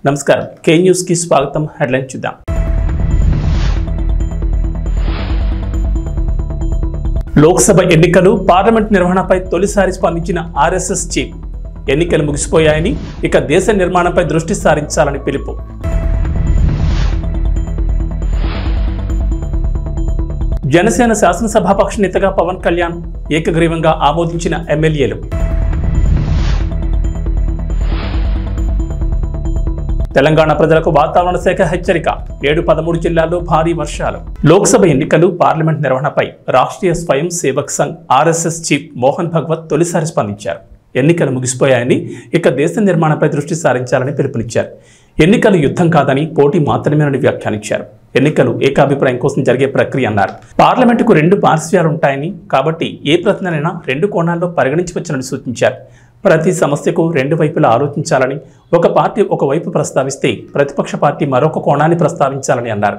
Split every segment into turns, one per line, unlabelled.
నమస్కారం కే న్యూస్ కి స్వాగతం హెడ్లైన్ చూద్దాం లోక్సభ ఎన్నికలు పార్లమెంట్ నిర్వహణపై తొలిసారి స్పందించిన ఆర్ఎస్ఎస్ చీఫ్ ఎన్నికలు ముగిసిపోయాయని ఇక దేశ నిర్మాణంపై దృష్టి సారించాలని పిలుపు జనసేన శాసనసభాపక్ష నేతగా పవన్ కళ్యాణ్ ఏకగ్రీవంగా ఆమోదించిన ఎమ్మెల్యేలు తెలంగాణ ప్రజలకు వాతావరణ శాఖ హెచ్చరిక 7-13 జిల్లాల్లో భారీ వర్షాలు లోక్సభ ఎన్నికలు పార్లమెంట్ నిర్వహణపై రాష్ట్రీయ స్వయం సేవక్ సంఘ్ ఆర్ఎస్ఎస్ చీఫ్ మోహన్ భగవత్ తొలిసారి స్పందించారు. ఎన్నికలు ముగిసిపోయాయని ఇక దేశ నిర్మాణంపై దృష్టి సారించాలని పిలుపునిచ్చారు. ఎన్నికలు యుద్ధం కాదని పోటీ మాత్రమేనని వ్యాఖ్యానించారు. ఎన్నికలు ఏకాభిప్రాయం కోసం జరిగే ప్రక్రియ అన్నారు. పార్లమెంటుకు 2 పార్శ్వాలుంటాయని కాబట్టి ఏ ప్రశ్ననైనా 2 కోణాల్లో పరిగణించవచ్చునని సూచించారు. ప్రతి సమస్యకు 2 వైపులా ఆలోచించాలని, ఒక పార్టీ ఒకవైపు ప్రస్తావిస్తే ప్రతిపక్ష పార్టీ మరొక కోణాన్ని ప్రస్తావించాలని అన్నారు.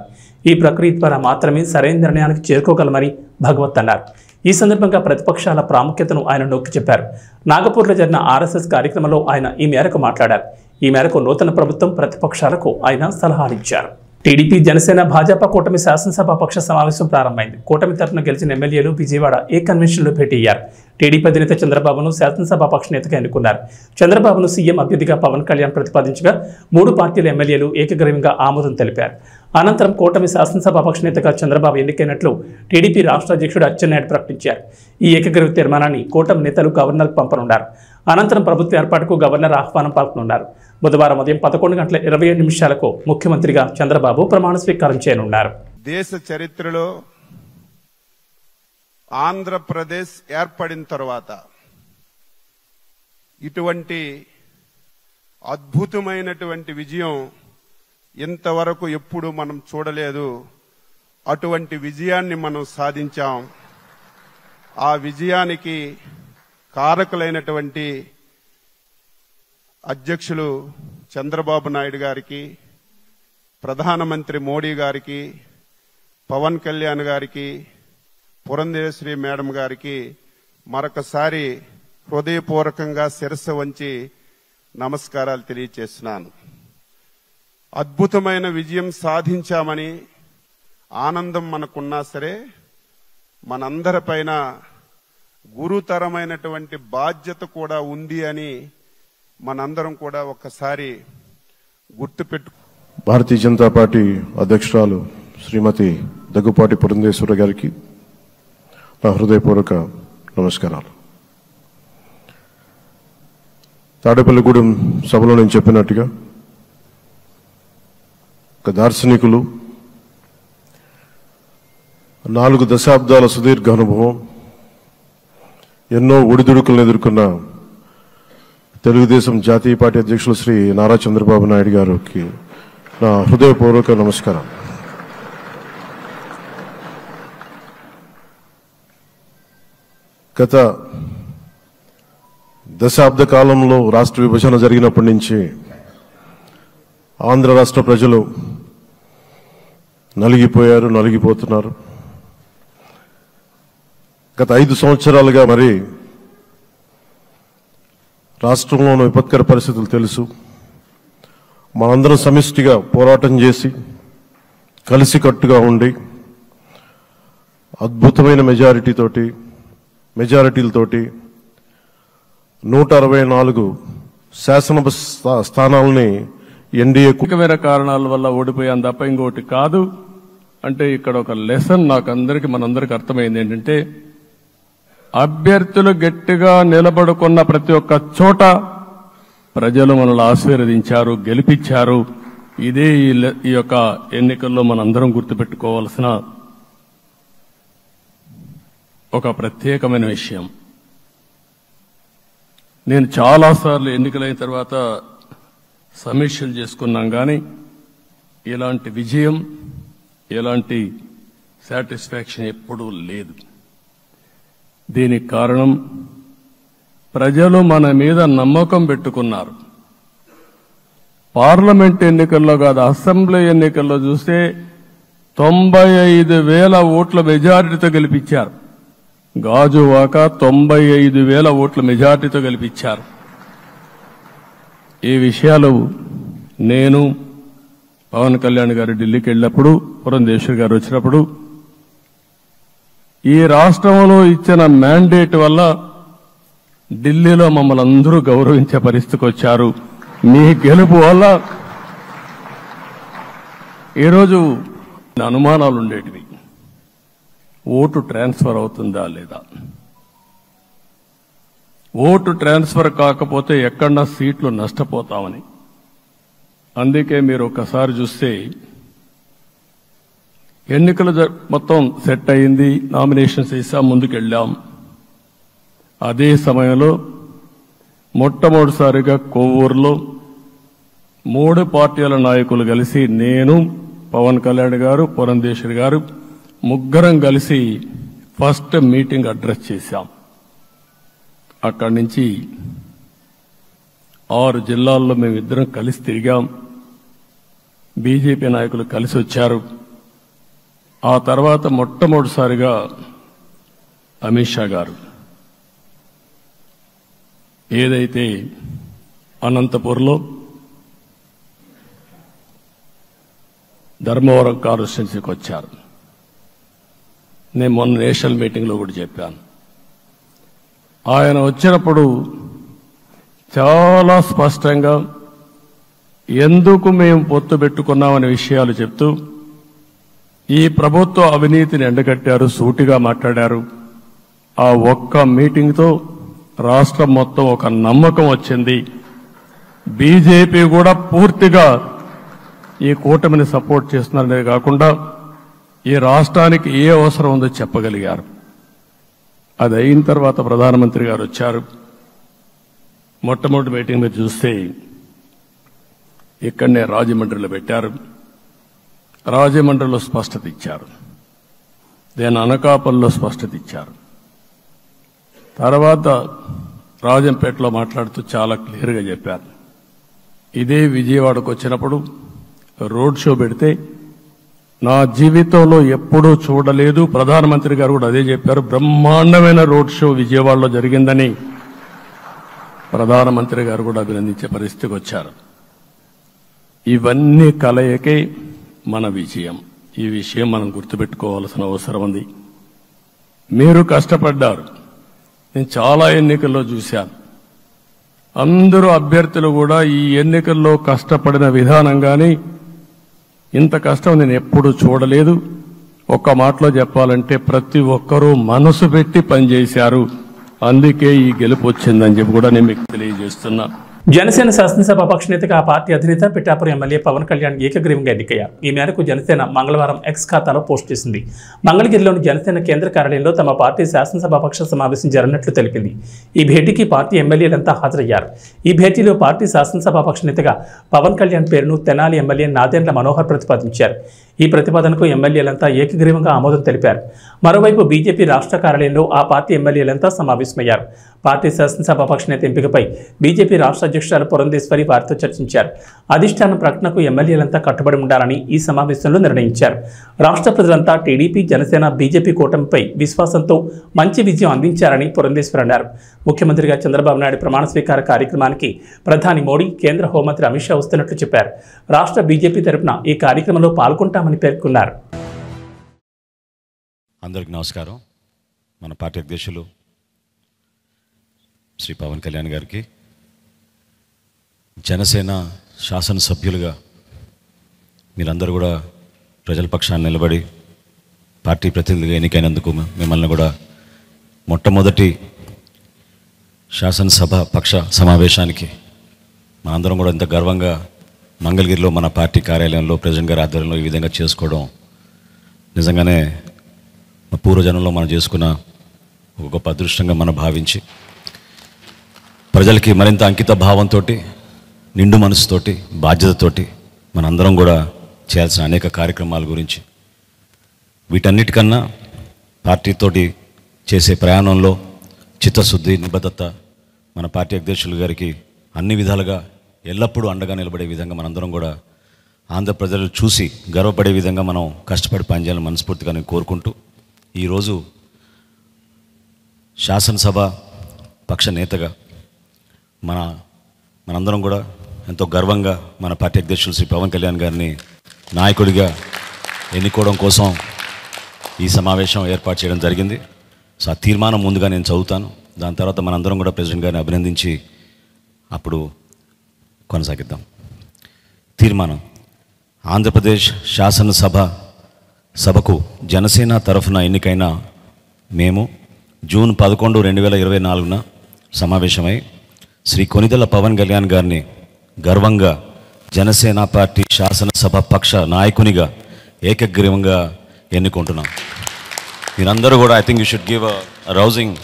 ఈ ప్రక్రియ ద్వారా మాత్రమే సరైన నిర్ణయానికి చేరుకోగలమని భగవత్ అన్నారు. ఈ సందర్భంగా ప్రతిపక్షాల ప్రాముఖ్యతను ఆయన నొక్కి చెప్పారు. నాగపూర్లో జరిగిన ఆర్ఎస్ఎస్ కార్యక్రమంలో ఆయన ఈ మేరకు మాట్లాడారు. ఈ మేరకు నూతన ప్రభుత్వం ప్రతిపక్షాలకు ఆయన సలహాలిచ్చారు. టీడీపీ, జనసేన, భాజపా కూటమి శాసనసభాపక్ష సమావేశం ప్రారంభమైంది. కూటమి తరఫున గెలిచిన ఎమ్మెల్యేలు విజయవాడ ఏ కన్వెన్షన్లో భేటీ అయ్యారు. టీడీపీ అధినేత చంద్రబాబును శాసనసభాపక్ష నేతగా ఎన్నుకున్నారు. చంద్రబాబును సీఎం అభ్యర్థిగా పవన్ కళ్యాణ్ ప్రతిపాదించగా 3 పార్టీల ఎమ్మెల్యేలు ఏకగ్రీవంగా ఆమోదం తెలిపారు. అనంతరం కూటమి శాసనసభాపక్ష నేతగా చంద్రబాబు ఎన్నికైనట్లు టీడీపీ రాష్ట్ర అధ్యక్షుడు అచ్చెన్నాయుడు ప్రకటించారు. ఈ ఏకగ్రీవ తీర్మానాన్ని కూటమి నేతలు గవర్నర్కు పంపనున్నారు. అనంతరం ప్రభుత్వ ఏర్పాటుకు గవర్నర్ ఆహ్వానం పలుకునున్నారు. బుధవారం ఉదయం 11:27 ముఖ్యమంత్రిగా చంద్రబాబు ప్రమాణ స్వీకారం చేయనున్నారు.
దేశ చరిత్రలో ఆంధ్రప్రదేశ్ ఏర్పడిన తర్వాత ఇటువంటి అద్భుతమైనటువంటి విజయం ఇంతవరకు ఎప్పుడు మనం చూడలేదు. అటువంటి విజయాన్ని మనం సాధించాం. ఆ విజయానికి కారకులైనటువంటి అధ్యక్షులు చంద్రబాబు నాయుడు గారికి, ప్రధానమంత్రి మోడీ గారికి, పవన్ కళ్యాణ్ గారికి, పురంధేశ్వరి మేడం గారికి మరొకసారి హృదయపూర్వకంగా శిరస్సు వంచి నమస్కారాలు తెలియజేస్తున్నాను. అద్భుతమైన విజయం సాధించామని ఆనందం మనకున్నా సరే, మనందరిపైన గురుతరమైనటువంటి బాధ్యత కూడా ఉంది అని మనందరం కూడా ఒక్కసారి గుర్తుపెట్టు.
భారతీయ జనతా పార్టీ అధ్యక్షురాలు శ్రీమతి దగ్గుపాటి పురంధేశ్వరి గారికి నా హృదయపూర్వక నమస్కారాలు. తాడేపల్లిగూడెం సభలో నేను చెప్పినట్టుగా ఒక దార్శనికులు, 4 దశాబ్దాల సుదీర్ఘ అనుభవం, ఎన్నో ఒడిదుడుకులను ఎదుర్కొన్న తెలుగుదేశం జాతీయ పార్టీ అధ్యక్షులు శ్రీ నారా చంద్రబాబు నాయుడు గారికి నా హృదయపూర్వక నమస్కారం. గత దశాబ్ద కాలంలో రాష్ట్ర విభజన జరిగినప్పటి నుంచి ఆంధ్ర రాష్ట్ర ప్రజలు నలిగిపోయారు, నలిగిపోతున్నారు. గత 5 సంవత్సరాలుగా మరి రాష్ట్రంలోని విపత్కర పరిస్థితులు తెలుసు. మనందరం సమిష్టిగా పోరాటం చేసి కలిసికట్టుగా ఉండి అద్భుతమైన మెజారిటీలతోటి 164 శాసనసభ స్థానాలని ఎన్డీఏ
ముఖ్యమైన కారణాల వల్ల ఓడిపోయాం తప్ప ఇంకోటి కాదు. అంటే ఇక్కడ ఒక లెసన్ మనందరికి అర్థమైంది ఏంటంటే, అభ్యర్థులు గట్టిగా నిలబడుకున్న ప్రతి ఒక్క చోట ప్రజలు మనల్ని ఆశీర్వదించారు, గెలిపించారు. ఇదే ఈ యొక్క ఎన్నికల్లో మనందరం గుర్తుపెట్టుకోవాల్సిన ఒక ప్రత్యేకమైన విషయం. నేను చాలాసార్లు ఎన్నికలైన తర్వాత సమీక్షలు చేసుకున్నాం, కానీ ఇలాంటి విజయం, ఎలాంటి సాటిస్ఫాక్షన్ ఎప్పుడూ లేదు. దీనికి కారణం ప్రజలు మన మీద నమ్మకం పెట్టుకున్నారు. పార్లమెంట్ ఎన్నికల్లో కాదు, అసెంబ్లీ ఎన్నికల్లో చూస్తే 95,000 ఓట్ల మెజారిటీతో గెలిపించారు. గాజువాక 95,000 ఓట్ల మెజారిటీతో గెలిపించారు. ఈ విషయాలు నేను పవన్ కళ్యాణ్ గారు ఢిల్లీకి వెళ్ళినప్పుడు, పురంధేశ్వరి గారు వచ్చినప్పుడు ఈ రాష్ట్రంలో ఇచ్చిన మ్యాండేట్ వల్ల ఢిల్లీలో మమ్మల్ని అందరూ గౌరవించే పరిస్థితికి వచ్చారు. మీ గెలుపు వల్ల ఈరోజు అనుమానాలు ఉండేటివి. ఓటు ట్రాన్స్ఫర్ అవుతుందా లేదా, ఓటు ట్రాన్స్ఫర్ కాకపోతే ఎక్కడన్నా సీట్లు నష్టపోతామని. అందుకే మీరు ఒకసారి చూస్తే ఎన్నికలు మొత్తం సెట్ అయింది, నామినేషన్స్ వేసాం, ముందుకెళ్ళాం. అదే సమయంలో మొట్టమొదటిసారిగా కొవ్వూరులో 3 పార్టీల నాయకులు కలిసి, నేను, పవన్ కళ్యాణ్ గారు, పురంధేశ్వరి గారు ముగ్గురం కలిసి ఫస్ట్ మీటింగ్ అడ్రస్ చేశాం. అక్కడి నుంచి 6 జిల్లాల్లో మేమిద్దరం కలిసి తిరిగాం. బీజేపీ నాయకులు కలిసి వచ్చారు. ఆ తర్వాత మొట్టమొదటిసారిగా అమిత్ షా గారు ఏదైతే అనంతపూర్లో ధర్మవరం కాన్స్టిట్యున్సీకి వచ్చారు. నేను మొన్న నేషనల్ మీటింగ్లో కూడా చెప్పాను. ఆయన వచ్చినప్పుడు చాలా స్పష్టంగా ఎందుకు మేము పొత్తు పెట్టుకున్నామనే విషయాలు చెప్తూ ఈ ప్రభుత్వ అవినీతిని ఎండగట్టారు, సూటిగా మాట్లాడారు. ఆ ఒక్క మీటింగ్తో రాష్ట్రం మొత్తం ఒక నమ్మకం వచ్చింది. బీజేపీ కూడా పూర్తిగా ఈ కూటమిని సపోర్ట్ చేస్తున్నారనే కాకుండా ఈ రాష్ట్రానికి ఏ అవసరం ఉందో చెప్పగలిగారు. అది అయిన తర్వాత ప్రధానమంత్రి గారు వచ్చారు. మొట్టమొదటి మీటింగ్ మీరు చూస్తే ఇక్కడనే రాజమండ్రిలో పెట్టారు. రాజమండ్రిలో స్పష్టత ఇచ్చారు, దేని అనకాపల్లిలో స్పష్టత ఇచ్చారు. తర్వాత రాజంపేటలో మాట్లాడుతూ చాలా క్లియర్గా చెప్పారు. ఇదే విజయవాడకు వచ్చినప్పుడు రోడ్ షో పెడితే నా జీవితంలో ఎప్పుడూ చూడలేదు, ప్రధానమంత్రి గారు కూడా అదే చెప్పారు. బ్రహ్మాండమైన రోడ్ షో విజయవాడలో జరిగిందని ప్రధానమంత్రి గారు కూడా అభినందించే పరిస్థితికి వచ్చారు. ఇవన్నీ కలయికే మన విజయం. ఈ విషయం మనం గుర్తుపెట్టుకోవాల్సిన అవసరం ఉంది. మీరు కష్టపడ్డారు. నేను చాలా ఎన్నికల్లో చూశాను. అందరూ అభ్యర్థులు కూడా ఈ ఎన్నికల్లో కష్టపడిన విధానం కానీ ఇంత కష్టం నేను ఎప్పుడూ చూడలేదు. ఒక్క మాటలో చెప్పాలంటే ప్రతి ఒక్కరూ మనసు పెట్టి పనిచేశారు. అందుకే ఈ గెలుపు వచ్చిందని చెప్పి కూడా నేను మీకు తెలియజేస్తున్నా.
జనసేన శాసనసభ పక్ష నేతగా ఆ పార్టీ అధినేత పిఠాపురం ఎమ్మెల్యే పవన్ కళ్యాణ్ ఏకగ్రీవంగా ఎన్నికయ్యారు. ఈ మేరకు జనసేన మంగళవారం ఎక్స్ ఖాతాలో పోస్ట్ చేసింది. మంగళగిరిలోని జనసేన కేంద్ర కార్యాలయంలో తమ పార్టీ శాసనసభ పక్ష సమావేశం జరిగినట్లు తెలిపింది. ఈ భేటీకి పార్టీ ఎమ్మెల్యేలంతా హాజరయ్యారు. ఈ భేటీలో పార్టీ శాసనసభ పక్ష నేతగా పవన్ కళ్యాణ్ పేరును తెనాలి ఎమ్మెల్యే నాదెండ్ల మనోహర్ ప్రతిపాదించారు. ఈ ప్రతిపాదనకు ఎమ్మెల్యేలంతా ఏకగ్రీవంగా ఆమోదం తెలిపారు. మరోవైపు బీజేపీ రాష్ట్ర కార్యాలయంలో ఆ పార్టీ ఎమ్మెల్యేలంతా సమావేశమయ్యారు. పార్టీ శాసనసభ పక్ష నేత ఎంపికపై బీజేపీ రాష్ట్ర అధ్యక్షురాలు పురంధేశ్వరి వారితో చర్చించారు. అధిష్టానం ప్రకటనకు ఎమ్మెల్యేలంతా కట్టుబడి ఉండాలని ఈ సమావేశంలో నిర్ణయించారు. రాష్ట్ర ప్రజలంతా టీడీపీ, జనసేన, బీజేపీ కూటమిపై విశ్వాసంతో మంచి విజయం అందించారని పురంధేశ్వరి అన్నారు. ముఖ్యమంత్రిగా చంద్రబాబు నాయుడు ప్రమాణ స్వీకార కార్యక్రమానికి ప్రధాని మోడీ, కేంద్ర హోంమంత్రి అమిత్ షా వస్తున్నట్లు చెప్పారు. రాష్ట్ర బీజేపీ తరపున ఈ కార్యక్రమంలో పాల్గొంటామని పేర్కొన్నారు.
అందరికీ నమస్కారం. మన పార్టీ అధ్యక్షులు శ్రీ పవన్ కళ్యాణ్ గారికి, జనసేన శాసనసభ్యులుగా మీరందరూ కూడా ప్రజల పక్షాన్ని నిలబడి పార్టీ ప్రతినిధిగా ఎన్నికైనందుకు మిమ్మల్ని కూడా మొట్టమొదటి శాసనసభ పక్ష సమావేశానికి మనందరం కూడా ఇంత గర్వంగా మంగళగిరిలో మన పార్టీ కార్యాలయంలో ప్రెసిడెంట్ గారి ఆధ్వర్యంలో ఈ విధంగా చేసుకోవడం నిజంగానే మా పూర్వజనంలో మనం చేసుకున్న ఒక గొప్ప అదృష్టంగా మనం భావించి ప్రజలకి మరింత అంకిత భావంతో, నిండు మనసుతోటి, బాధ్యతతోటి మనందరం కూడా చేయాల్సిన అనేక కార్యక్రమాల గురించి, వీటన్నిటికన్నా పార్టీతోటి చేసే ప్రయాణంలో చిత్తశుద్ధి, నిబద్ధత మన పార్టీ అధ్యక్షులు గారికి అన్ని విధాలుగా ఎల్లప్పుడూ అండగా నిలబడే విధంగా మనందరం కూడా ఆంధ్ర ప్రజలు చూసి గర్వపడే విధంగా మనం కష్టపడి పనిచేయాలని మనస్ఫూర్తిగా నేను కోరుకుంటూ, ఈరోజు శాసనసభ పక్ష నేతగా మనందరం కూడా ఎంతో గర్వంగా మన పార్టీ అధ్యక్షులు శ్రీ పవన్ కళ్యాణ్ గారిని నాయకుడిగా ఎన్నుకోవడం కోసం ఈ సమావేశం ఏర్పాటు చేయడం జరిగింది. సో ఆ తీర్మానం ముందుగా నేను చదువుతాను. దాని తర్వాత మనందరం కూడా ప్రెసిడెంట్ గారిని అభినందించి అప్పుడు కొనసాగిద్దాం. తీర్మానం: ఆంధ్రప్రదేశ్ శాసనసభకు జనసేన తరఫున ఎన్నికైన మేము జూన్ 11, 2024 సమావేశమై శ్రీ కొనిదెల పవన్ కళ్యాణ్ గారిని గర్వంగా జనసేన పార్టీ శాసనసభ పక్ష నాయకునిగా ఏకగ్రీవంగా ఎన్నుకుంటున్నాం. మీరందరూ కూడా I think you should give a rousing.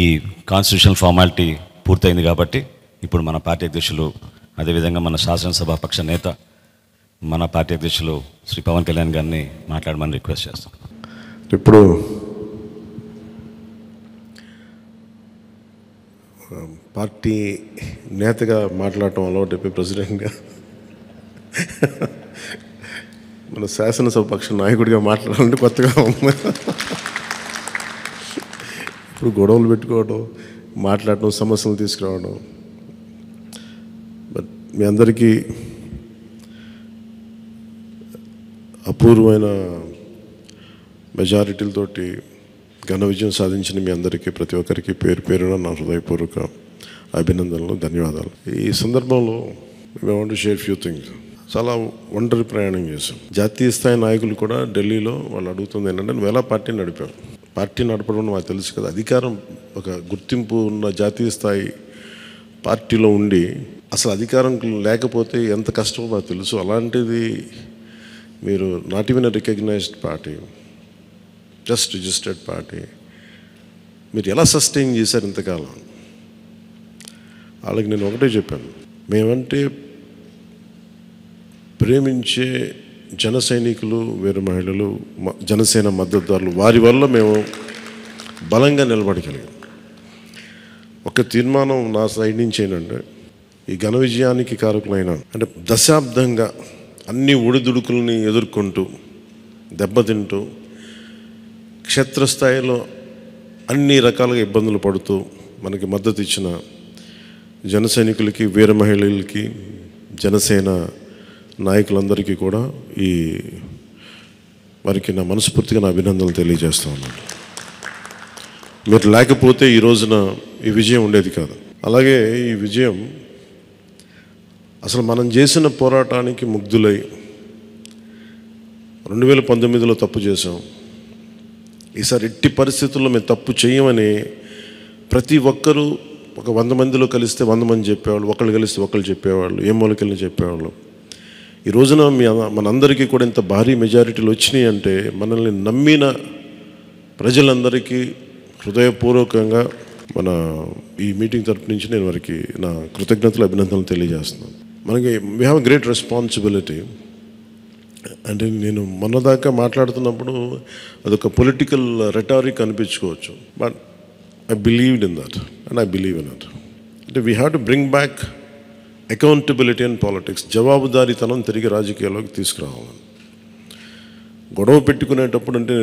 ఈ కాన్స్టిట్యూషనల్ ఫార్మాలిటీ పూర్తయింది కాబట్టి ఇప్పుడు మన పార్టీ అధ్యక్షులు, అదేవిధంగా మన శాసనసభ పక్ష నేత, మన పార్టీ అధ్యక్షులు శ్రీ పవన్ కళ్యాణ్ గారిని మాట్లాడమని రిక్వెస్ట్ చేస్తాం.
ఇప్పుడు పార్టీ నేతగా మాట్లాడటం అలవాటు ప్రెసిడెంట్గా మన శాసనసభ పక్ష నాయకుడిగా మాట్లాడాలంటే కొత్తగా ఉంది. ఇప్పుడు గొడవలు పెట్టుకోవడం, మాట్లాడటం, సమస్యలు తీసుకురావడం. బట్ మీ అందరికీ అపూర్వమైన మెజారిటీలతోటి ఘన విజయం సాధించిన మీ అందరికీ, ప్రతి ఒక్కరికి పేరు పేరున నా హృదయపూర్వక అభినందనలు, ధన్యవాదాలు. ఈ సందర్భంలో I want to share few things. చాలా ఒంటరి ప్రయాణం చేశాం. జాతీయ స్థాయి నాయకులు కూడా ఢిల్లీలో వాళ్ళు అడుగుతుంది ఏంటంటే, నువ్వు ఎలా పార్టీ నడిపావు? పార్టీ నడపడం మాకు తెలుసు కదా, అధికారం ఒక గుర్తింపు ఉన్న జాతీయ స్థాయి పార్టీలో ఉండి అసలు అధికారం లేకపోతే ఎంత కష్టమో మాకు తెలుసు. అలాంటిది మీరు not even recognized party, just registered party, మీరు ఎలా సస్టైన్ చేశారు ఇంతకాలం? వాళ్ళకి నేను ఒకటే చెప్పాను, మేమంటే ప్రేమించే జన సైనికులు, వీర మహిళలు, జనసేన మద్దతుదారులు, వారి వల్ల మేము బలంగా నిలబడగలిగాం. ఒక తీర్మానం నా సైడ్ నుంచి ఏంటంటే, ఈ ఘన విజయానికి కారకులైన, అంటే దశాబ్దంగా అన్ని ఒడిదుడుకుల్ని ఎదుర్కొంటూ దెబ్బతింటూ క్షేత్రస్థాయిలో అన్ని రకాలుగా ఇబ్బందులు పడుతూ మనకి మద్దతు ఇచ్చిన జన సైనికులకి, వీర మహిళలకి, జనసేన నాయకులందరికీ కూడా వారికి నా మనస్ఫూర్తిగా నా అభినందనలు తెలియజేస్తా ఉన్నాను. మీరు లేకపోతే ఈ రోజున ఈ విజయం ఉండేది కాదు. అలాగే ఈ విజయం అసలు మనం చేసిన పోరాటానికి ముగ్ధులై 2019లో తప్పు చేసాం, ఈసారి ఎట్టి పరిస్థితుల్లో మేము తప్పు చేయమని ప్రతి ఒక్కరూ ఒక 100 మందిలో కలిస్తే 100 మంది చెప్పేవాళ్ళు, ఒకళ్ళు కలిస్తే ఒకళ్ళు చెప్పేవాళ్ళు, ఏ మూలకెళ్ళి చెప్పేవాళ్ళు. ఈ రోజున మనందరికీ కూడా ఇంత భారీ మెజారిటీలు వచ్చినాయి అంటే మనల్ని నమ్మిన ప్రజలందరికీ హృదయపూర్వకంగా మన ఈ మీటింగ్ తరపు నుంచి నేను వారికి నా కృతజ్ఞతలు, అభినందనలు తెలియజేస్తున్నాను. మనకి వీ హ్యావ్ గ్రేట్ రెస్పాన్సిబిలిటీ. అంటే నేను మొన్నదాకా మాట్లాడుతున్నప్పుడు అదొక పొలిటికల్ రెటారిక్ అనిపించుకోవచ్చు, but I believed in that and I believe in it. అంటే we have to bring back accountability and politics. జవాబుదారీతనం తిరిగి రాజకీయాల్లోకి తీసుకురావాలని. గొడవ పెట్టుకునేటప్పుడు అంటే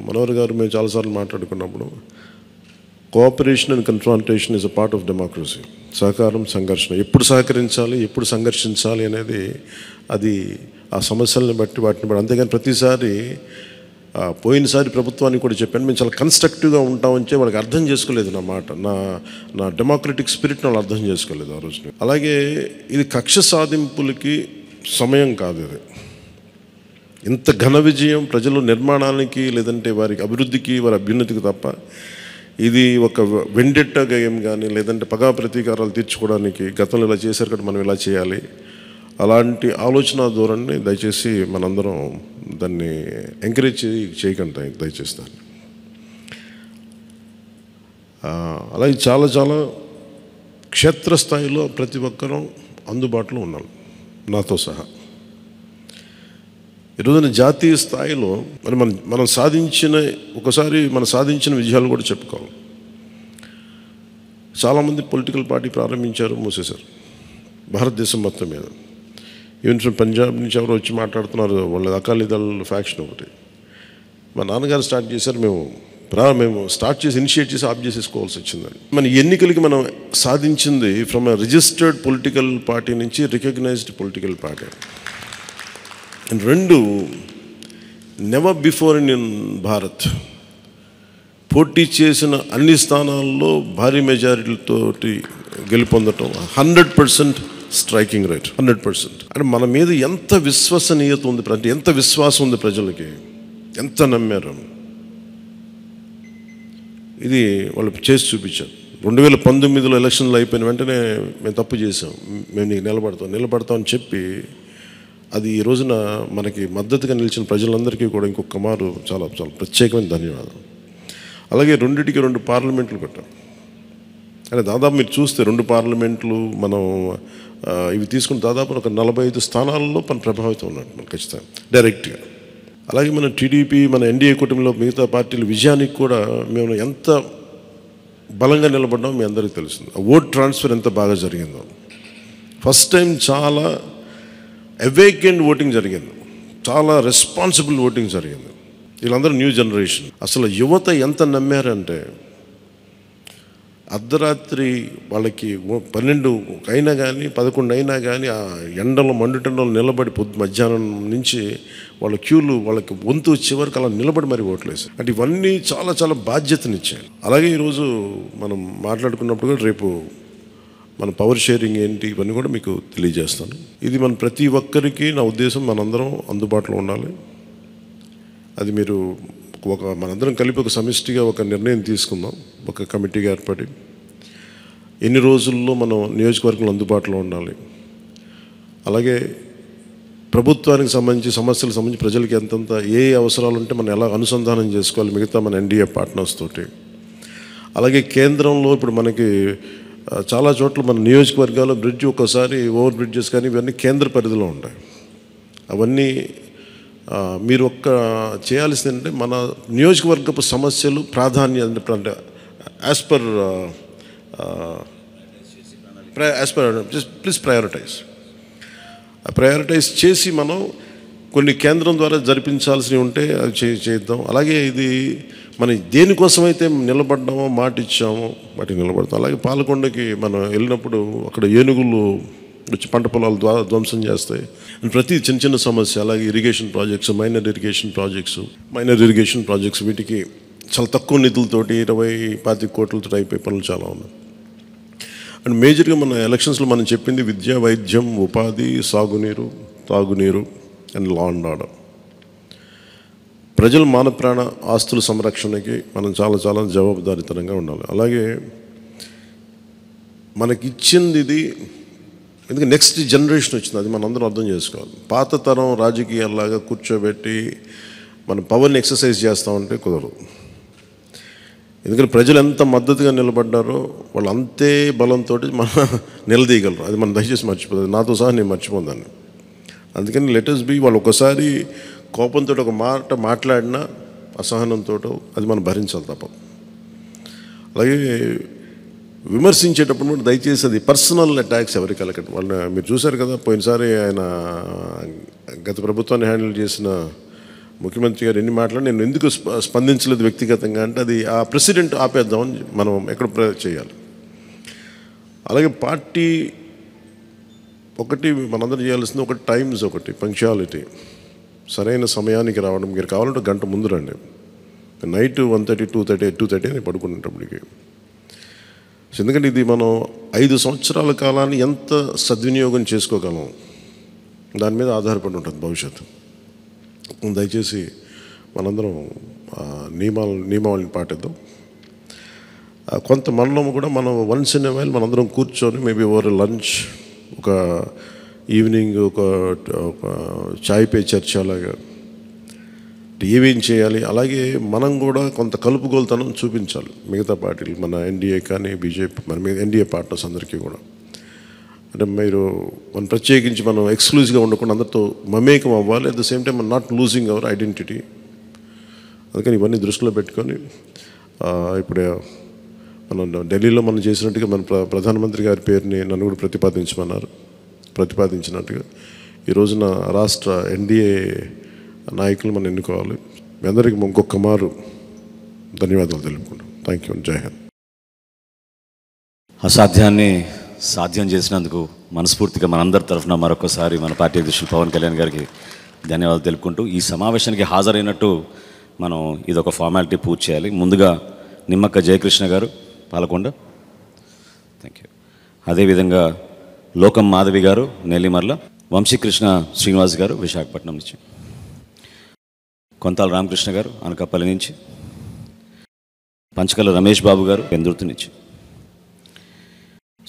మనోహర్ గారు మేము చాలాసార్లు మాట్లాడుకున్నప్పుడు, cooperation and confrontation is a part of democracy. సహకారం, సంఘర్షణ, ఎప్పుడు సహకరించాలి, ఎప్పుడు సంఘర్షించాలి అనేది అది ఆ సమస్యలను బట్టి వాటిని బట్టి. అంతేగాని ప్రతిసారి పోయినసారి ప్రభుత్వానికి కూడా చెప్పాను, మేము చాలా కన్స్ట్రక్టివ్గా ఉంటామని చెప్పి వాళ్ళకి అర్థం చేసుకోలేదు నా మాట, నా డెమోక్రటిక్ స్పిరిట్ని వాళ్ళు అర్థం చేసుకోలేదు ఆ రోజున. అలాగే ఇది కక్ష సాధింపులకి సమయం కాదు. ఇది ఇంత ఘన విజయం ప్రజల నిర్మాణానికి, లేదంటే వారికి అభివృద్ధికి, వారి అభ్యున్నతికి తప్ప ఇది ఒక వెండెట్ట గేమ్ కానీ, లేదంటే పగా ప్రతీకారాలు తీర్చుకోవడానికి గతంలో ఇలా చేశారు కదా మనం ఇలా చేయాలి, అలాంటి ఆలోచన ధోరణిని దయచేసి మనందరం దాన్ని ఎంకరేజ్ చేయకండి దయచేసి దాన్ని. అలాగే చాలా చాలా క్షేత్రస్థాయిలో ప్రతి ఒక్కరూ అందుబాటులో ఉన్నాం, నాతో సహా. ఈరోజున జాతీయ స్థాయిలో మరి మనం సాధించిన విజయాలు కూడా చెప్పుకోవాలి. చాలామంది పొలిటికల్ పార్టీ ప్రారంభించారు, మూసేశారు భారతదేశం మొత్తం మీద. ఈవెన్ ఫ్రమ్ పంజాబ్ నుంచి ఎవరు వచ్చి మాట్లాడుతున్నారు, వాళ్ళ అకాలీదళ్ ఫ్యాక్షన్ ఒకటి. మా నాన్నగారు స్టార్ట్ చేశారు, మేము స్టార్ట్ చేసి ఇనిషియేట్ చేసి ఆఫ్ చేసేసుకోవాల్సి వచ్చిందని. మన ఎన్నికలకి మనం సాధించింది from a registered political party నుంచి రికగ్నైజ్డ్ పొలిటికల్ పార్టీ. అండ్ రెండు, నెవర్ బిఫోర్ ఇన్ భారత్ పోటీ చేసిన అన్ని స్థానాల్లో భారీ మెజారిటీతోటి గెలుపొందటం, 100% స్ట్రైకింగ్ రేట్, 100%. అంటే మన మీద ఎంత విశ్వసనీయత ఉంది, అంటే ఎంత విశ్వాసం ఉంది ప్రజలకి, ఎంత నమ్మారు, ఇది వాళ్ళు చేసి చూపించారు. 2019లో ఎలక్షన్లు అయిపోయిన వెంటనే మేము తప్పు చేసాం, మేము నీకు నిలబడతాం అని చెప్పి అది ఈ రోజున మనకి మద్దతుగా నిలిచిన ప్రజలందరికీ కూడా ఇంకొక మారు చాలా చాలా ప్రత్యేకమైన ధన్యవాదాలు. అలాగే 2 పార్లమెంట్లు పెట్టాం. అంటే దాదాపు మీరు చూస్తే 2 పార్లమెంట్లు మనం ఇవి తీసుకుని దాదాపు ఒక 45 స్థానాల్లో మన ప్రభావితం ఉన్నట్టు మనం ఖచ్చితంగా డైరెక్ట్గా. అలాగే మన టీడీపీ, మన ఎన్డీఏ కూటమిలో మిగతా పార్టీల విజయానికి కూడా మేము ఎంత బలంగా నిలబడ్డామో మీ అందరికీ తెలుస్తుంది. ఓట్ ట్రాన్స్ఫర్ ఎంత బాగా జరిగిందో, ఫస్ట్ టైం చాలా అవేకెండ్ ఓటింగ్ జరిగింది, చాలా రెస్పాన్సిబుల్ ఓటింగ్ జరిగింది. వీళ్ళందరూ న్యూ జనరేషన్. అసలు యువత ఎంత నమ్మారంటే అర్ధరాత్రి వాళ్ళకి 12 అయినా కానీ 11 అయినా కానీ ఆ ఎండలో మండుటెండలో నిలబడి మధ్యాహ్నం నుంచి వాళ్ళ క్యూలు వాళ్ళకి వంతు చివరికి అలా నిలబడి మరి ఓట్లేసి, అంటే ఇవన్నీ చాలా చాలా బాధ్యతనిచ్చాయి. అలాగే ఈరోజు మనం మాట్లాడుకున్నప్పుడు కూడా రేపు మన పవర్ షేరింగ్ ఏంటి ఇవన్నీ కూడా మీకు తెలియజేస్తాను. ఇది మన ప్రతి ఒక్కరికి నా ఉద్దేశం మనందరం అందుబాటులో ఉండాలి. అది మీరు మనందరం కలిపి ఒక సమిష్టిగా ఒక నిర్ణయం తీసుకుందాం, ఒక కమిటీగా ఏర్పడి ఎన్ని రోజుల్లో మనం నియోజకవర్గంలో అందుబాటులో ఉండాలి. అలాగే ప్రభుత్వానికి సంబంధించి సమస్యలకు సంబంధించి ప్రజలకి ఎంతంత ఏ అవసరాలు ఉంటే మనం ఎలా అనుసంధానం చేసుకోవాలి మిగతా మన ఎన్డీఏ పార్ట్నర్స్ తోటి. అలాగే కేంద్రంలో ఇప్పుడు మనకి చాలా చోట్ల మన నియోజకవర్గాల్లో బ్రిడ్జ్ ఒక్కోసారి ఓవర్ బ్రిడ్జెస్ కానీ ఇవన్నీ కేంద్ర పరిధిలో ఉంటాయి. అవన్నీ మీరు చేయాల్సింది అంటే మన నియోజకవర్గపు సమస్యలు ప్రాధాన్యత అంటే యాజ్ పర్ ప్లీజ్ ప్రయారిటైజ్ చేసి మనం కొన్ని కేంద్రం ద్వారా జరిపించాల్సినవి ఉంటే అది చేద్దాం. అలాగే ఇది మనం దేనికోసమైతే నిలబడ్డామో మాట ఇచ్చామో వాటికి నిలబడతాం. అలాగే పాలకొండకి మనం వెళ్ళినప్పుడు అక్కడ ఏనుగులు వచ్చి పంట పొలాలు ధ్వంసం చేస్తాయి. ప్రతి చిన్న చిన్న సమస్య, అలాగే irrigation projects, minor irrigation projects వీటికి చాలా తక్కువ నిధులతోటి 20-25 కోట్లతో అయిపోయే పనులు చాలా ఉన్నాయి. అండ్ మేజర్గా మన ఎలక్షన్స్లో మనం చెప్పింది విద్య, వైద్యం, ఉపాధి, సాగునీరు, తాగునీరు అండ్ లా అండ్ ఆర్డర్. ప్రజల మాన ప్రాణ ఆస్తుల సంరక్షణకి మనం చాలా చాలా జవాబుదారీతనంగా ఉండాలి. అలాగే మనకిచ్చింది ఇది, ఎందుకంటే నెక్స్ట్ జనరేషన్ వచ్చింది, అది మనం అందరం అర్థం చేసుకోవాలి. పాత తరం రాజకీయాల్లాగా కూర్చోబెట్టి మనం పవర్ని ఎక్సర్సైజ్ చేస్తామంటే కుదరదు. ఎందుకంటే ప్రజలు ఎంత మద్దతుగా నిలబడ్డారో వాళ్ళు అంతే బలంతో మనం నిలదీయగలరు. అది మనం దయచేసి మర్చిపోతుంది, నాతో సహా నేను మర్చిపోదాన్ని. అందుకని లెటర్స్ బి వాళ్ళు ఒకసారి కోపంతో ఒక మాట మాట్లాడినా అసహనంతో అది మనం భరించాలి తప్ప. అలాగే విమర్శించేటప్పుడు కూడా దయచేసి అది పర్సనల్ అటాక్స్ ఎవరికి కలగండి. వాళ్ళని మీరు చూశారు కదా, పోయినసారి ఆయన గత ప్రభుత్వాన్ని హ్యాండిల్ చేసిన ముఖ్యమంత్రి గారు ఎన్ని మాట్లాడి నేను ఎందుకు స్పందించలేదు వ్యక్తిగతంగా అంటే అది ఆ ప్రెసిడెంట్ ఆపేద్దామని మనం ఎక్కడ చేయాలి. అలాగే పార్టీ ఒకటి మనందరం చేయాల్సింది ఒకటి టైమ్స్, ఒకటి పంక్చువాలిటీ, సరైన సమయానికి రావడం. మీరు కావాలంటే గంట ముందు రండి. నైట్ 1:30, 2:30 అని పడుకునేటప్పటికి. ఎందుకంటే ఇది మనం 5 సంవత్సరాల కాలాన్ని ఎంత సద్వినియోగం చేసుకోగలం దాని మీద ఆధారపడి ఉంటుంది భవిష్యత్తు. దయచేసి మనందరం నియమావళిని పాటిద్దాం. కొంత మనలో కూడా మనం వన్స్ ఇన్ ఎ వైల్ మనందరం కూర్చొని మేబీ ఓవర్ లంచ్, ఒక ఈవినింగ్ ఒక చాయ్ పే చర్చ లాగా ఏమేం చేయాలి. అలాగే మనం కూడా కొంత కలుపుగోలుతనం చూపించాలి మిగతా పార్టీలు, మన ఎన్డీఏ కానీ బీజేపీ, మన ఎన్డీఏ పార్ట్నర్స్ అందరికీ కూడా. అంటే మీరు మనం ప్రత్యేకించి మనం ఎక్స్క్లూజివ్గా ఉండకుండా అందరితో మమేకం అవ్వాలి. At the same time not losing our identity. అందుకని ఇవన్నీ దృష్టిలో పెట్టుకొని ఇప్పుడు మనం ఢిల్లీలో మనం చేసినట్టుగా మన ప్రధానమంత్రి గారి పేరుని నన్ను కూడా ప్రతిపాదించినట్టుగా ఈ రోజున రాష్ట్ర ఎన్డీఏ నాయకులు మనం ఎన్నుకోవాలి. మీ అందరికీ ఇంకొక మారు ధన్యవాదాలు తెలుపుకుంటాం. Thank you. జై హింద్.
అసాధ్యాన్ని సాధ్యం చేసినందుకు మనస్ఫూర్తిగా మనందరి తరఫున మరొకసారి మన పార్టీ అధ్యక్షులు పవన్ కళ్యాణ్ గారికి ధన్యవాదాలు తెలుపుకుంటూ, ఈ సమావేశానికి హాజరైనట్టు మనం ఇదొక ఫార్మాలిటీ పూర్తి చేయాలి. ముందుగా నిమ్మక్క జయకృష్ణ గారు పాలకొండ, థ్యాంక్ యూ. అదేవిధంగా లోకం మాధవి గారు నెల్లిమర్ల, వంశీకృష్ణ శ్రీనివాస్ గారు విశాఖపట్నం నుంచి, కొంతాల రామకృష్ణ గారు అనకాపల్లి నుంచి, పంచకల రమేష్ బాబు గారు పెందుర్తి నుంచి,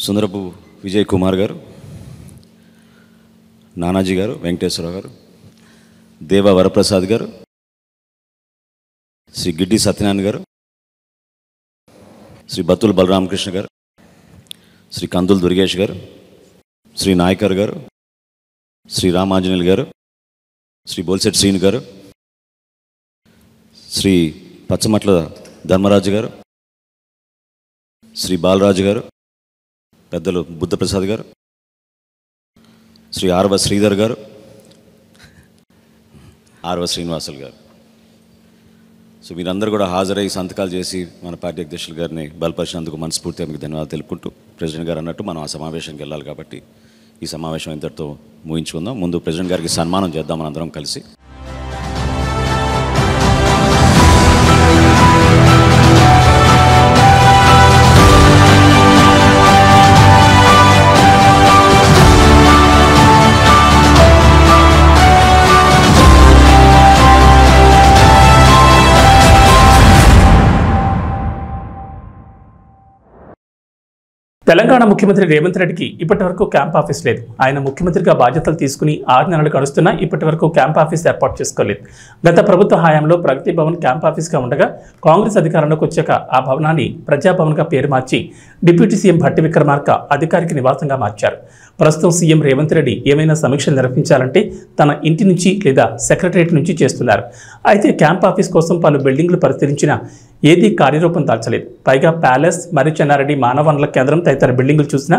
సుందరపు విజయ్ కుమార్ గారు, నానాజీ గారు, వెంకటేశ్వరరావు గారు, దేవ వరప్రసాద్ గారు, శ్రీ గిడ్డి సత్యనారాయణ గారు, శ్రీ బత్తుల బలరామకృష్ణ గారు, శ్రీ కందుల దుర్గేష్ గారు, శ్రీ నాయకర్ గారు, శ్రీ రామాంజనేయులు గారు, శ్రీ బోల్సెట్ శ్రీను గారు, శ్రీ పచ్చమట్ల ధర్మరాజు గారు, శ్రీ బాలరాజు గారు, పెద్దలు బుద్ధప్రసాద్ గారు, శ్రీ ఆర్వ శ్రీధర్ గారు, ఆర్వ శ్రీనివాసులు గారు. సో మీరందరూ కూడా హాజరై సంతకాలు చేసి మన పార్టీ అధ్యక్షులు గారిని బలపరిచినందుకు మనస్ఫూర్తిగా మీకు ధన్యవాదాలు తెలుపుకుంటూ, ప్రెసిడెంట్ గారు అన్నట్టు మనం ఆ సమావేశానికి వెళ్ళాలి కాబట్టి ఈ సమావేశం ఇంతటితో ముగించుకుందాం. ముందు ప్రెసిడెంట్ గారికి సన్మానం చేద్దాం మనందరం కలిసి.
తెలంగాణ ముఖ్యమంత్రి రేవంత్ రెడ్డికి ఇప్పటి వరకు క్యాంప్ ఆఫీస్ లేదు. ఆయన ముఖ్యమంత్రిగా బాధ్యతలు తీసుకుని 6 నెలలు గడుస్తున్నా ఇప్పటి వరకు క్యాంప్ ఆఫీస్ ఏర్పాటు చేసుకోలేదు. గత ప్రభుత్వ హయాంలో ప్రగతి భవన్ క్యాంప్ ఆఫీస్గా ఉండగా కాంగ్రెస్ అధికారంలోకి వచ్చాక ఆ భవనాన్ని ప్రజాభవన్గా పేరు మార్చి డిప్యూటీ సీఎం భట్టి విక్రమార్క అధికారిక నివాసంగా మార్చారు. ప్రస్తుతం సీఎం రేవంత్ రెడ్డి ఏమైనా సమీక్షలు నిర్వహించాలంటే తన ఇంటి నుంచి లేదా సెక్రటరియట్ నుంచి చేస్తున్నారు. అయితే క్యాంప్ ఆఫీస్ కోసం పలు బిల్డింగ్లు పరిశీలించినా ఏదీ కార్యరూపం దాల్చలేదు. పైగా ప్యాలెస్, మరి చెన్నారెడ్డి మానవ వనరుల కేంద్రం తదితర బిల్డింగులు చూసినా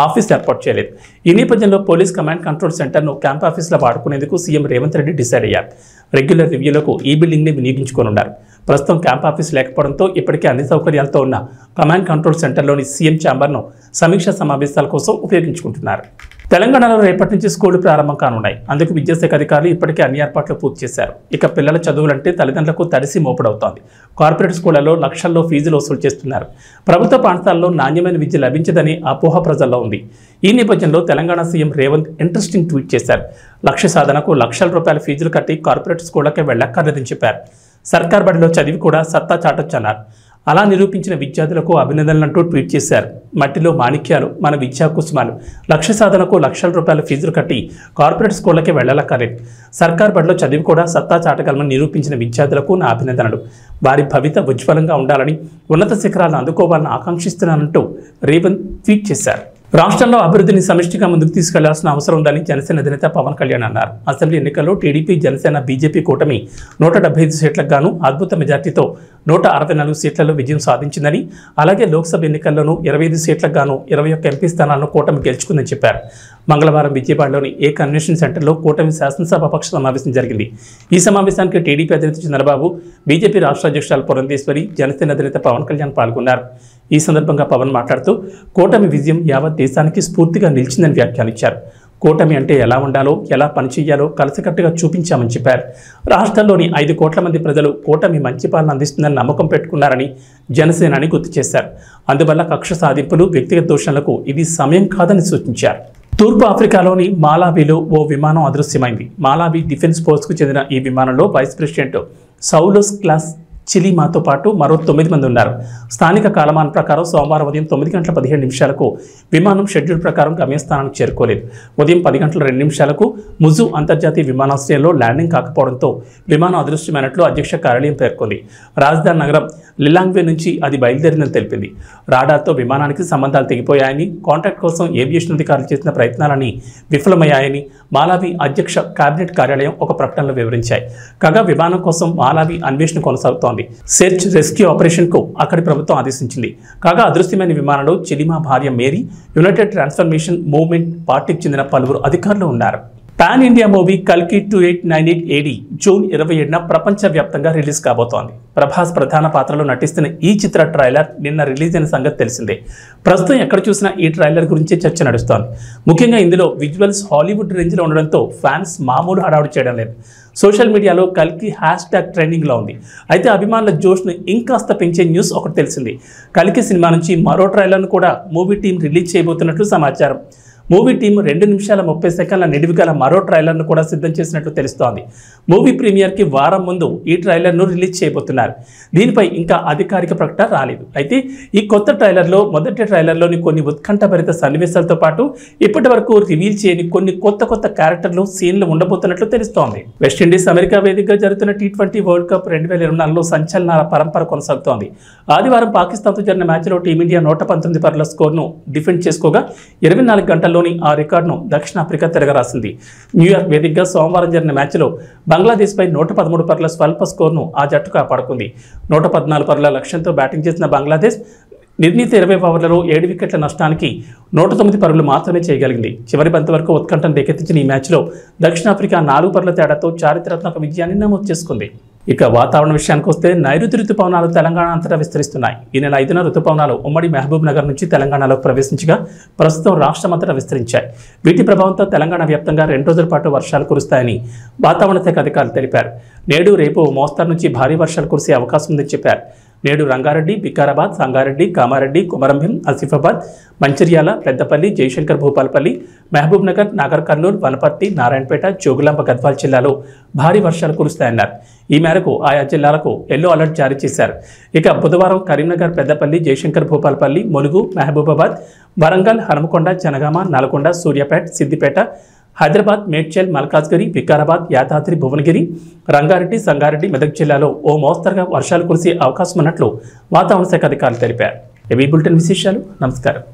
ఆఫీస్ ఏర్పాటు చేయలేదు. ఈ నేపథ్యంలో పోలీస్ కమాండ్ కంట్రోల్ సెంటర్ను క్యాంప్ ఆఫీస్లో వాడుకునేందుకు సీఎం రేవంత్ రెడ్డి డిసైడ్ అయ్యారు. రెగ్యులర్ రివ్యూలకు ఈ బిల్డింగ్ని వినియోగించుకోనున్నారు. ప్రస్తుతం క్యాంప్ ఆఫీస్ లేకపోవడంతో ఇప్పటికే అన్ని సౌకర్యాలతో ఉన్న కమాండ్ కంట్రోల్ సెంటర్లోని సీఎం ఛాంబర్ను సమీక్షా సమావేశాల కోసం ఉపయోగించుకుంటున్నారు. తెలంగాణలో రేపటి నుంచి స్కూళ్లు ప్రారంభం కానున్నాయి. అందుకు విద్యాశాఖ అధికారులు ఇప్పటికే అన్ని ఏర్పాట్లు పూర్తి చేశారు. ఇక పిల్లల చదువులంటే తల్లిదండ్రులకు తడిసి మోపడవుతోంది. కార్పొరేట్ స్కూళ్లలో లక్షల్లో ఫీజులు వసూలు చేస్తున్నారు. ప్రభుత్వ పాఠశాలలో నాణ్యమైన విద్య లభించదని అపోహ ప్రజల్లో ఉంది. ఈ నేపథ్యంలో Telangana CM Revanth interesting tweet చేశారు. లక్ష్య సాధనకు లక్షల రూపాయల ఫీజులు కట్టి కార్పొరేట్ స్కూళ్లకే వెళ్ళక్కర్లేదని చెప్పారు. సర్కార్ బడిలో చదివి కూడా సత్తా చాటొచ్చన్నారు. అలా నిరూపించిన విద్యార్థులకు అభినందనలంటూ ట్వీట్ చేశారు. మట్టిలో మాణిక్యాలు మన విద్యా కుసుమాలు. లక్ష్య సాధనకు లక్షల రూపాయల ఫీజులు కట్టి కార్పొరేట్ స్కూళ్లకే వెళ్ళలక్కర్లేదు. సర్కార్ బడిలో చదివి కూడా సత్తా చాటగలమని నిరూపించిన విద్యార్థులకు నా అభినందనలు. వారి భవిత ఉజ్వలంగా ఉండాలని, ఉన్నత శిఖరాలను అందుకోవాలని ఆకాంక్షిస్తున్నానంటూ రేవంత్ ట్వీట్ చేశారు. రాష్ట్రంలో అభివృద్ధిని సమిష్టిగా ముందుకు తీసుకెళ్లాల్సిన అవసరం ఉందని జనసేన అధినేత పవన్ కళ్యాణ్ అన్నారు. అసెంబ్లీ ఎన్నికల్లో టీడీపీ, జనసేన, బీజేపీ కూటమి 175 సీట్లకు గాను అద్భుత మెజార్టీతో 164 సీట్లలో విజయం సాధించిందని, అలాగే లోక్సభ ఎన్నికల్లోనూ 25 సీట్లకు గాను 21 ఎంపీ స్థానాలను కూటమి గెలుచుకుందని చెప్పారు. మంగళవారం విజయవాడలోని ఏ కన్వెన్షన్ సెంటర్లో కూటమి శాసనసభాపక్ష సమావేశం జరిగింది. ఈ సమావేశానికి టీడీపీ అధినేత చంద్రబాబు, బీజేపీ రాష్ట్ర అధ్యక్షురాలు పురంధేశ్వరి, జనసేన అధినేత పవన్ కళ్యాణ్ పాల్గొన్నారు. ఈ సందర్భంగా పవన్ మాట్లాడుతూ కూటమి విజయం యావత్ దేశానికి స్ఫూర్తిగా నిలిచిందని వ్యాఖ్యానించారు. కూటమి అంటే ఎలా ఉండాలో, ఎలా పనిచేయాలో కలిసికట్టుగా చూపించామని చెప్పారు. రాష్ట్రంలోని 5 కోట్ల మంది ప్రజలు కూటమి మంచి పాలన అందిస్తుందని నమ్మకం పెట్టుకున్నారని జనసేనాని గుర్తు చేశారు. అందువల్ల కక్ష సాధింపులు, వ్యక్తిగత దోషణలకు ఇది సమయం కాదని సూచించారు. తూర్పు ఆఫ్రికాలోని మాలావిలో ఓ విమానం అదృశ్యమైంది. మాలావి డిఫెన్స్ ఫోర్స్కు చెందిన ఈ విమానంలో వైస్ ప్రెసిడెంట్ సౌలోస్ క్లాస్ చిలీమాతో పాటు మరో 9 మంది ఉన్నారు. స్థానిక కాలమానం ప్రకారం సోమవారం ఉదయం 9 గంటల 15 నిమిషాలకు విమానం షెడ్యూల్ ప్రకారం గమ్యస్థానానికి చేరుకోలేదు. ఉదయం 10 గంటల 2 నిమిషాలకు ముజు అంతర్జాతీయ విమానాశ్రయంలో ల్యాండింగ్ కాకపోవడంతో విమానం అదృశ్యమైనట్లు అధ్యక్ష కార్యాలయం పేర్కొంది. రాజధాని నగరం లిలాంగ్వే నుంచి అది బయలుదేరిందని తెలిపింది. రాడార్తో విమానానికి సంబంధాలు తెగిపోయాయని, కాంటాక్ట్ కోసం ఏవియేషన్ అధికారులు చేసిన ప్రయత్నాలని విఫలమయ్యాయని మాలావి అధ్యక్ష కేబినెట్ కార్యాలయం ఒక ప్రకటనలో వివరించాయి. కాగా విమానం కోసం మాలావి అన్వేషణ కొనసాగుతోంది. సెర్చ్ రెస్క్యూ ఆపరేషన్ కు అక్కడి ప్రభుత్వం ఆదేశించింది. కాగా అదృశ్యమైన విమానంలో చిలిమా భార్య మేరీ, యునైటెడ్ ట్రాన్స్ఫర్మేషన్ మూవ్మెంట్ పార్టీకి చెందిన పలువురు అధికారులు ఉన్నారు. పాన్ ఇండియా మూవీ కల్కి 2898 AD జూన్ 27న ప్రపంచవ్యాప్తంగా రిలీజ్ కాబోతోంది. ప్రభాస్ ప్రధాన పాత్రలో నటిస్తున్న ఈ చిత్ర ట్రైలర్ నిన్న రిలీజ్ అయిన సంగతి తెలిసిందే. ప్రస్తుతం ఎక్కడ చూసినా ఈ ట్రైలర్ గురించి చర్చ నడుస్తోంది. ముఖ్యంగా ఇందులో విజువల్స్ హాలీవుడ్ రేంజ్లో ఉండడంతో ఫ్యాన్స్ మామూలు హడావుడి చేయడం లేదు. సోషల్ మీడియాలో కల్కి #ట్రెండింగ్లో ఉంది. అయితే అభిమానుల జోష్ను ఇంకాస్త పెంచే న్యూస్ ఒకటి తెలిసింది. కల్కి సినిమా నుంచి మరో ట్రైలర్ను కూడా మూవీ టీం రిలీజ్ చేయబోతున్నట్లు సమాచారం. మూవీ టీం 2 నిమిషాల 30 సెకండ్ల నిడివి గల మరో ట్రైలర్ను కూడా సిద్ధం చేసినట్లు తెలుస్తోంది. మూవీ ప్రీమియర్కి వారం ముందు ఈ ట్రైలర్ను రిలీజ్ చేయబోతున్నారు. దీనిపై ఇంకా అధికారిక ప్రకటన రాలేదు. అయితే ఈ కొత్త ట్రైలర్లో మొదటి ట్రైలర్లోని కొన్ని ఉత్కంఠభరిత సన్నివేశాలతో పాటు ఇప్పటి వరకు రివీల్ చేయని కొన్ని కొత్త క్యారెక్టర్లు, సీన్లు ఉండబోతున్నట్లు తెలుస్తోంది. వెస్టిండీస్ అమెరికా వేదికగా జరుగుతున్న T20 వరల్డ్ కప్ 2024లో సంచలనాల పరంపర కొనసాగుతోంది. ఆదివారం పాకిస్తాన్తో జరిగిన మ్యాచ్లో టీమిండియా 119 పరుగుల స్కోర్ను డిఫెండ్ చేసుకోగా 24 గంటల్లోని ఆ రికార్డును దక్షిణాఫ్రికా తిరగరాసింది. న్యూయార్క్ వేదికగా సోమవారం జరిగిన మ్యాచ్లో బంగ్లాదేశ్పై 113 పరుగుల స్వల్ప స్కోర్ను ఆ జట్టు కాపాడుకుంది. 114 పరుగుల లక్ష్యంతో బ్యాటింగ్ చేసిన బంగ్లాదేశ్ నిర్ణీత 20 ఓవర్లలో 7 వికెట్ల నష్టానికి 109 పరుగులు మాత్రమే చేయగలిగింది. చివరి బంతి వరకు ఉత్కంఠను రేకెత్తించిన ఈ మ్యాచ్లో దక్షిణాఫ్రికా 4 పరుగుల తేడాతో చారిత్రాత్మక విజయాన్ని నమోదు చేసుకుంది. ఇక వాతావరణ విషయానికి వస్తే నైరుతి రుతుపవనాలు తెలంగాణ అంతటా విస్తరిస్తున్నాయి. ఈ నెల 5న రుతుపవనాలు ఉమ్మడి మహబూబ్ నగర్ నుంచి తెలంగాణలోకి ప్రవేశించగా ప్రస్తుతం రాష్ట్రమంతటా విస్తరించాయి. వీటి ప్రభావంతో తెలంగాణ వ్యాప్తంగా 2 రోజుల పాటు వర్షాలు కురుస్తాయని వాతావరణ శాఖ అధికారులు తెలిపారు. నేడు రేపు మోస్తరు నుంచి భారీ వర్షాలు కురిసే అవకాశం ఉందని చెప్పారు. నేడు రంగారెడ్డి, వికారాబాద్, సంగారెడ్డి, కామారెడ్డి, కొమరంభీం, ఆసిఫాబాద్, మంచిర్యాల, పెద్దపల్లి, జయశంకర్ భూపాలపల్లి, మహబూబ్ నగర్, నాగర్ కర్నూలు, వనపర్తి, నారాయణపేట, జోగులాంబ గద్వాల్ జిల్లాలో భారీ వర్షాలు కురుస్తాయన్నారు. ఈ మేరకు ఆయా జిల్లాలకు ఎల్లో అలర్ట్ జారీ చేశారు. ఇక బుధవారం కరీంనగర్, పెద్దపల్లి, జయశంకర్ భూపాలపల్లి, ములుగు, మహబూబాబాద్, వరంగల్, హనుమకొండ, జనగామ, నల్గొండ, సూర్యాపేట, సిద్దిపేట, హైదరాబాద్, మేడ్చల్, మల్కాజ్గిరి, వికారాబాద్, యాదాద్రి, భువనగిరి, రంగారెడ్డి, సంగారెడ్డి, మెదక్ జిల్లాలో ఓ మోస్తరుగా వర్షాలు కురిసే అవకాశం ఉన్నట్లు వాతావరణ శాఖ అధికారులు తెలిపారు. ఏబీ బులెటిన్ విశేషాలు. నమస్కారం.